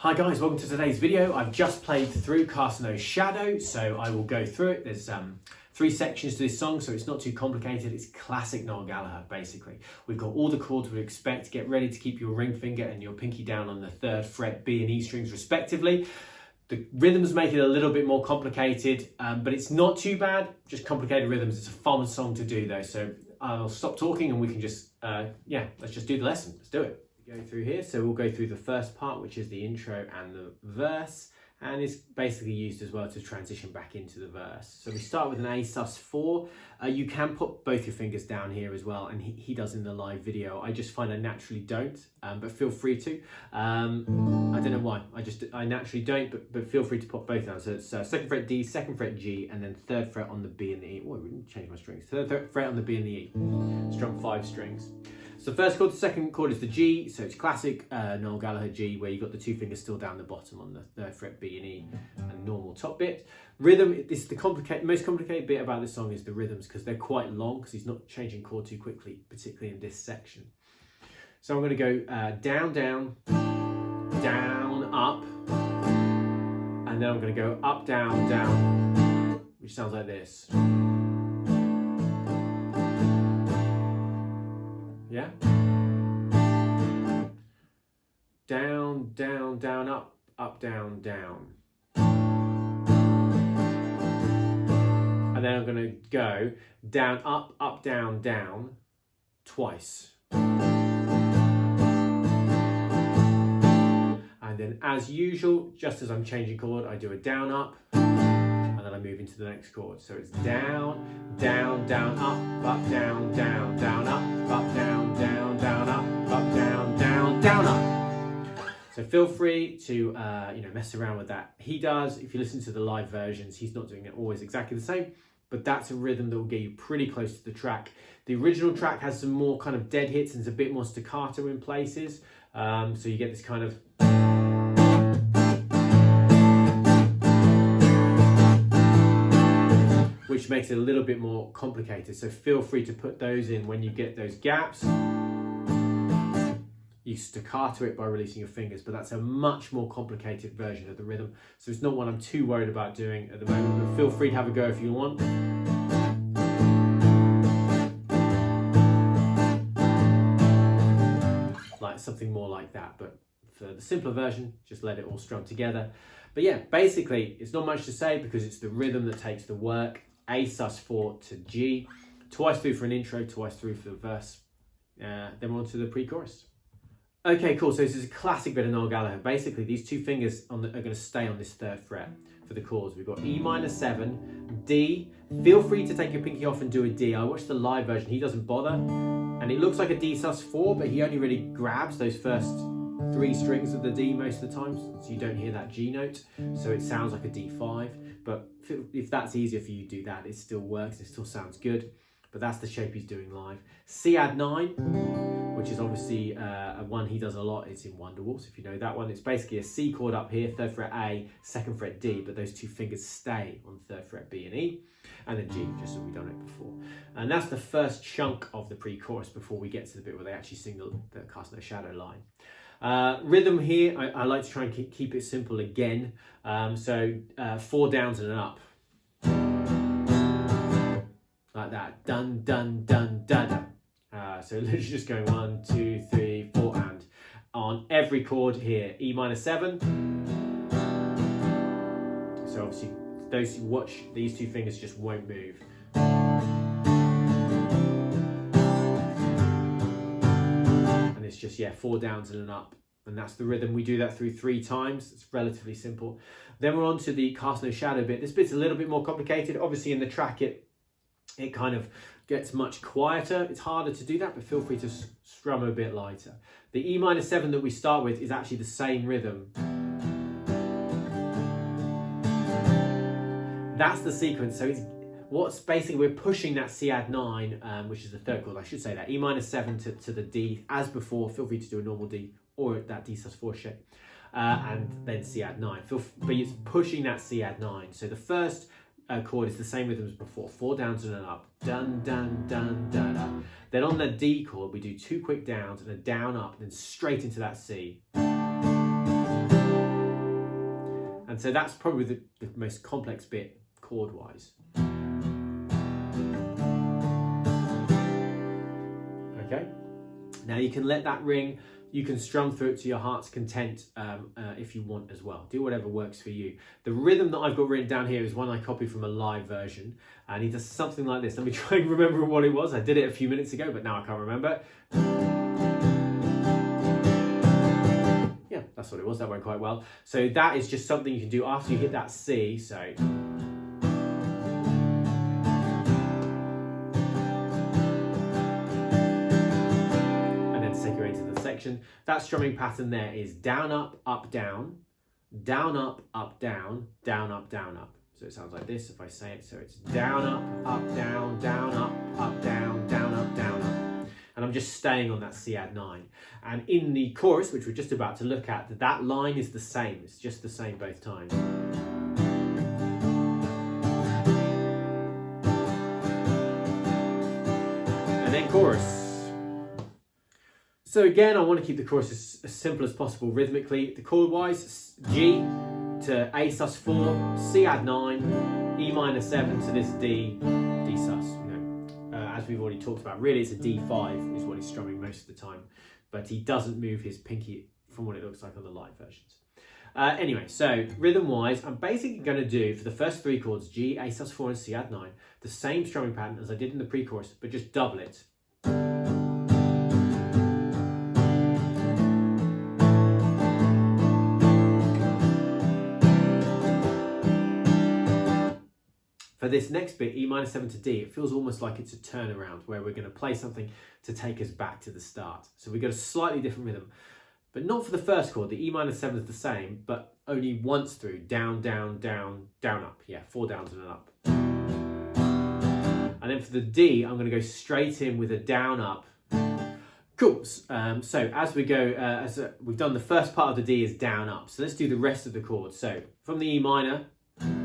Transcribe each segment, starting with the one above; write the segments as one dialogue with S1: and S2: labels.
S1: Hi guys, welcome to today's video. I've just played through Cast No Shadow, so I will go through it. There's 3 sections to this song, so it's not too complicated. It's classic Noel Gallagher, basically. We've got all the chords we expect. Get ready to keep your ring finger and your pinky down on the 3rd fret B and E strings respectively. The rhythms make it a little bit more complicated, but it's not too bad. Just complicated rhythms. It's a fun song to do though, so I'll stop talking and we can just, let's just do the lesson. Let's do it. Go through here, so we'll go through the first part, which is the intro and the verse, and it's basically used as well to transition back into the verse. So we start with an A sus4. You can put both your fingers down here as well, and he does in the live video. I just find I naturally don't, but feel free to. I don't know why, I naturally don't, but feel free to put both down. So it's 2nd fret D, 2nd fret G, and then 3rd fret on the B and the E. Oh, I didn't change my strings. 3rd fret on the B and the E. Strum 5 strings. So first chord, the second chord is the G, so it's classic Noel Gallagher G, where you've got the 2 fingers still down the bottom on the 3rd fret B and E, and normal top bit. Rhythm, this is the most complicated bit about this song is the rhythms, because they're quite long, because he's not changing chord too quickly, particularly in this section. So I'm going to go down, down, down, up, and then I'm going to go up, down, down, which sounds like this. Yeah? Down, down, down, up, up, down, down. And then I'm going to go down, up, down, down, twice. And then as usual, just as I'm changing chord, I do a down, up, and then I move into the next chord. So it's down, down, down, up, down, down, down, up, down, down, down, up, down, down, down, up. So feel free to mess around with that. He does. If you listen to the live versions, he's not doing it always exactly the same, but that's a rhythm that will get you pretty close to the track. The original track has some more kind of dead hits and it's a bit more staccato in places. So you get this kind of which makes it a little bit more complicated. So feel free to put those in when you get those gaps. You staccato it by releasing your fingers, but that's a much more complicated version of the rhythm. So it's not one I'm too worried about doing at the moment, but feel free to have a go if you want. Like something more like that, but for the simpler version, just let it all strum together. But yeah, basically, it's not much to say because it's the rhythm that takes the work. A sus4 to G, twice through for an intro, twice through for the verse. Then we're on to the pre-chorus. Okay, cool. So this is a classic bit of Noel Gallagher. Basically, these 2 fingers are going to stay on this 3rd fret for the chords. We've got E minor 7, D. Feel free to take your pinky off and do a D. I watched the live version. He doesn't bother. And it looks like a D sus4, but he only really grabs those first 3 strings of the D most of the time, so you don't hear that G note. So it sounds like a D5. But if that's easier for you, do that. It still works. It still sounds good. But that's the shape he's doing live. C add 9, which is obviously a one he does a lot. It's in Wonderwall, if you know that one. It's basically a C chord up here, 3rd fret A, 2nd fret D, but those 2 fingers stay on 3rd fret B and E, and then G, just as we've done it before. And that's the first chunk of the pre-chorus before we get to the bit where they actually sing the Cast No Shadow line. Rhythm here, I like to try and keep it simple again. 4 downs and an up. Like that, dun, dun, dun, dun, dun. So literally just going 1, 2, 3, 4, and on every chord here, E minor 7. So obviously, those who watch, these 2 fingers just won't move. And it's just, 4 downs and an up. And that's the rhythm. We do that through 3 times. It's relatively simple. Then we're on to the Cast No Shadow bit. This bit's a little bit more complicated. Obviously in the track, it kind of gets much quieter. It's harder to do that, but feel free to strum a bit lighter. The E minor 7 that we start with is actually the same rhythm. That's the sequence. So what's basically, we're pushing that C add 9, which is the 3rd chord. I should say that. E minor 7 to the D, as before. Feel free to do a normal D or that D sus4 shape. And then C add 9. But it's pushing that C add 9. So the first chord is the same rhythm as before, 4 downs and an up, dun, dun, dun, dun, dun. Then on the D chord, we do 2 quick downs and a down, up, then straight into that C. And so that's probably the most complex bit chord-wise. Okay, now you can let that ring, you can strum through it to your heart's content if you want as well. Do whatever works for you. The rhythm that I've got written down here is one I copied from a live version, and he does something like this. Let me try and remember what it was. I did it a few minutes ago, but now I can't remember. Yeah, that's what it was. That went quite well. So that is just something you can do after you hit that C. So that strumming pattern there is down, up, down, down, up, down, down, up, down, up. So it sounds like this if I say it. So it's down, up, down, down, up, down, down, up, down, up. And I'm just staying on that C add 9. And in the chorus, which we're just about to look at, that line is the same. It's just the same both times. And then chorus. So again, I want to keep the chorus as simple as possible rhythmically. The chord-wise, G to A sus4, C add 9, E minor 7 to this D, D sus. As we've already talked about, really it's a D5 is what he's strumming most of the time, but he doesn't move his pinky from what it looks like on the live versions. Anyway, so rhythm-wise, I'm basically going to do, for the first 3 chords, G, A sus4 and C add 9, the same strumming pattern as I did in the pre-chorus, but just double it. For this next bit, E minor 7 to D, it feels almost like it's a turnaround where we're going to play something to take us back to the start. So we got a slightly different rhythm, but not for the first chord. The E minor 7 is the same, but only once through. Down, down, down, down, up. Yeah, 4 downs and an up. And then for the D, I'm going to go straight in with a down, up. Cool. So as we go, we've done the first part of the D is down, up. So let's do the rest of the chords. So from the E minor,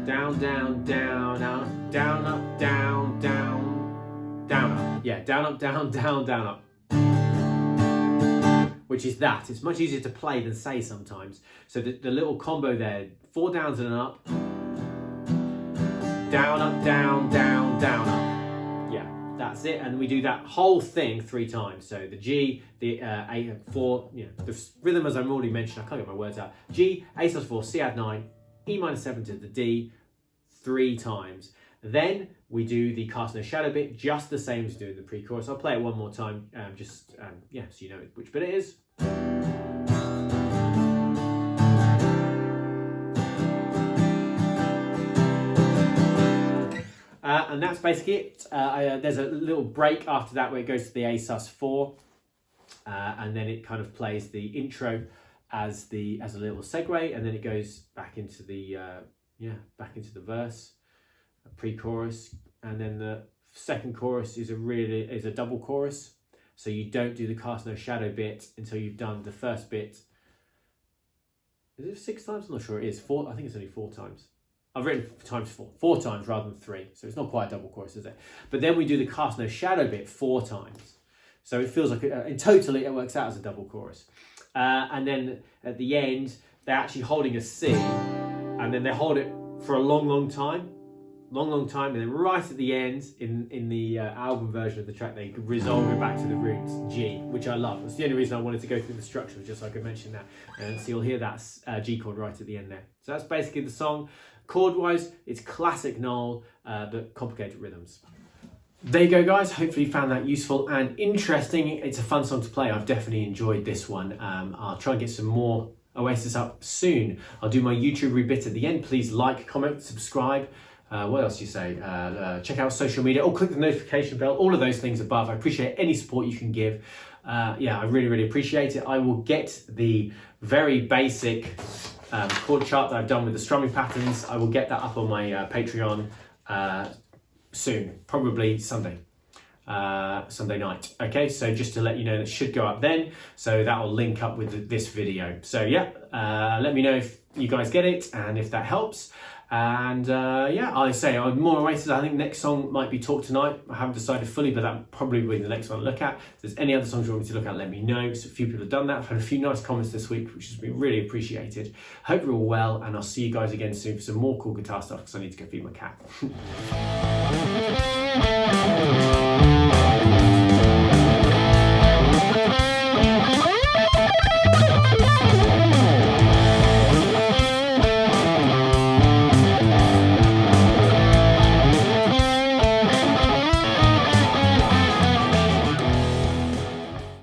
S1: down, down, down, out, down, up, down, down, down, up. Yeah, down, up, down, down, down, up. Which is that. It's much easier to play than say sometimes. So the little combo there, 4 downs and an up. Down, up, down, down, down, up. Yeah, that's it. And we do that whole thing 3 times. So the G, the A, 4, the rhythm as I've already mentioned, I can't get my words out. G, A sus4, C add 9, E minor 7 to the D 3 times. Then we do the cast no shadow bit just the same as doing the pre-chorus. I'll play it one more time, so you know which bit it is. And that's basically it. There's a little break after that where it goes to the A sus4, and then it kind of plays the intro as a little segue, and then it goes back into the verse, a pre-chorus, and then the second chorus is a double chorus. So you don't do the cast no shadow bit until you've done the first bit. Is it 6 times? I'm not sure it is. 4. I think it's only 4 times. I've written times 4. 4 times rather than 3. So it's not quite a double chorus, is it? But then we do the cast no shadow bit 4 times. So it feels like in total it works out as a double chorus. And then at the end, they're actually holding a C, and then they hold it for a long time, and then right at the end, in the album version of the track, they resolve it back to the roots G, which I love. That's the only reason I wanted to go through the structure, just so I could mention that. And so you'll hear that G chord right at the end there. So that's basically the song. Chord-wise, it's classic Noel, but complicated rhythms. There you go, guys. Hopefully you found that useful and interesting. It's a fun song to play. I've definitely enjoyed this one. I'll try and get some more Oasis up soon. I'll do my YouTube rebit at the end. Please like, comment, subscribe. What else do you say? Check out social media. Click the notification bell. All of those things above. I appreciate any support you can give. I really appreciate it. I will get the very basic chord chart that I've done with the strumming patterns. I will get that up on my Patreon soon, probably Sunday night. Okay, so just to let you know, that should go up then, so that will link up with this video. So let me know if you guys get it and if that helps. And yeah, I say I'm more awaited. I think next song might be Talk Tonight. I haven't decided fully, but that probably will be the next one to look at. If there's any other songs you want me to look at, let me know. So a few people have done that. I've had a few nice comments this week, which has been really appreciated. Hope you're all well, and I'll see you guys again soon for some more cool guitar stuff, because I need to go feed my cat.